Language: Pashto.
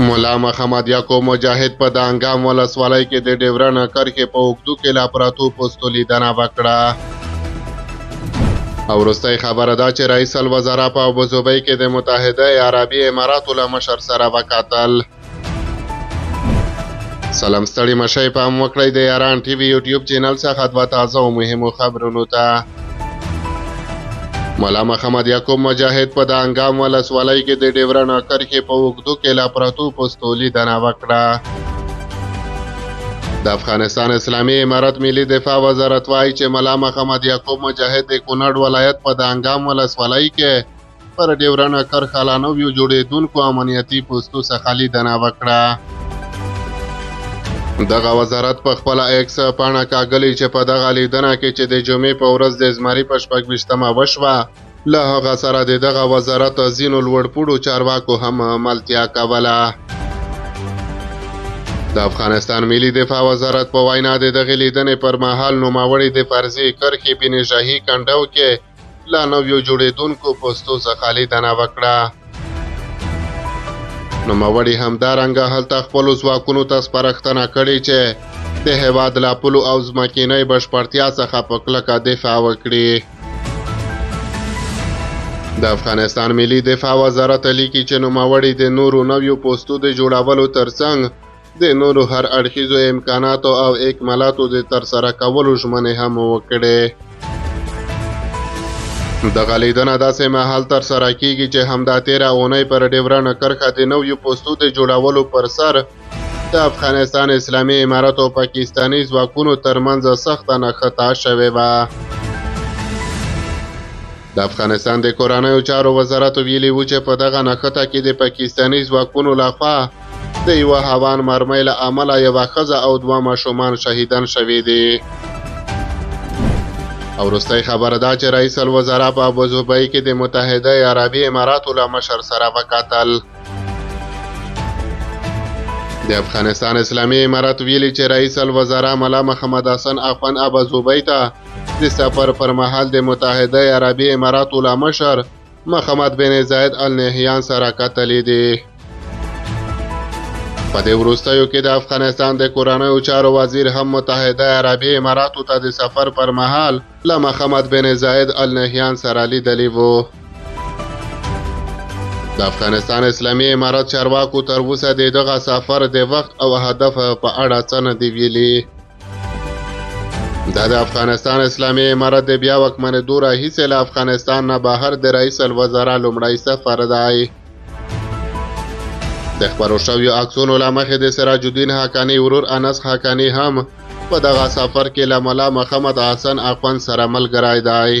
ملا محمد یعقوب مجاهد په دانګام ولسوالۍ کې د ډیورن کرښې په اوږدو کې لا پراتو پوستو لیدنه وکړه. او وروستۍ خبره دا چې رئیس الوزرا په ابوظبي کې د متحده عربي اماراتو له مشر سره وکتل. سلام ستړي مشئ پام وکړئ د یاران ټي وي یوټیوب چینل څخه دوه تازه او مهمو خبرونو ته. ملا محمد یعقوب مجاهد په دانګام ولسوالۍ کې د ډیورن کرښې په اوږدو کې لا پراتو پوستو لیدنه وکړه. د افغانستان اسلامي امارت ملي دفاع وزارت وایي چې ملا محمد یعقوب مجاهد د کونړ ولایت په دانګام ولسوالۍ کې پر ډیورن کرښه لا نویو جوړېدونکو امنیتي پوستو څخه لیدنه وکړه. دغه وزارت په خپله ایکس پاڼه کاږلې چې په دغه لیدنه کې چې د جمعې په ورځ د زمري په 26مه وشوه، له هغه سره د دغه وزارت ځینو لوړپوړو چارواکو هم ملتیا کوله. د افغانستان ملي دفاع وزارت په وینا د دغې لیدنې پر مهال نوموړي د فرضي کرښې بینشاهي کنډو کې له نویو جوړېدونکو پوستو څخه لیدنه وکړه. نوموړي همدارنګه هلته خپلو ځواکونو ته سپارښتنه کړې چې د هېواد له پولو او ځمکنۍ بشپړتیا څخه په کلکه دفاع وکړي. د افغانستان ملي دفاع وزارت لیکي چې نوموړي د نورو نویو پوستو د جوړولو ترڅنګ د نورو هر اړخیزو امکاناتو او اکمالاتو د ترسره کولو ژمنې هم وکړې. دغه لیدنه داسې مهال ترسره کیږي چې همدا تیره اونۍ پر ډیورن کرښه د نویو پوستو د جوړولو پر سر د افغانستان اسلامي امارت او پاکستاني ځواکونو ترمنځ سخته نښته شوې وه. د افغانستان د کورنیو چارو وزارت ویلي و چې په دغه نښته کې د پاکستاني ځواکونو لخوا د یوه هوان مرمۍ له امله یوه ښځه او دوه ماشومان شهیدان شوي دي. او وروستۍ خبره دا چې رئیس الوزرا په ابوظبي کې د متحده عربي اماراتو له مشر سره وکتل. د افغانستان اسلامي امارت ویلي چې رئیس الوزرا ملا محمد حسن اخوند ابوظبي ته د سفر پر مهال د متحده عربي اماراتو له مشر محمد بن زاید النهیان سره کتلي دي. په دې وروستیو کې د افغانستان د کورنیو چارو وزیر هم متحده عربي اماراتو ته د سفر پر مهال له محمد بن زاید النهیان سره لیدلی وو. د افغانستان اسلامي امارت چارواکو تر اوسه د دغه سفر د وخت او هدف په اړه څه نه دي ویلي. دا د افغانستان اسلامي امارت د بیا واکمنېدو راهیسې له افغانستان نه بهر د رئیس الوزرا لومړی سفر دی. د خپرو شویو عکسونو له مخې د سراج الدین حقاني ورور انس حقاني هم په دغه سفر کې له ملا محمد حسن اخوند سره ملګری دی.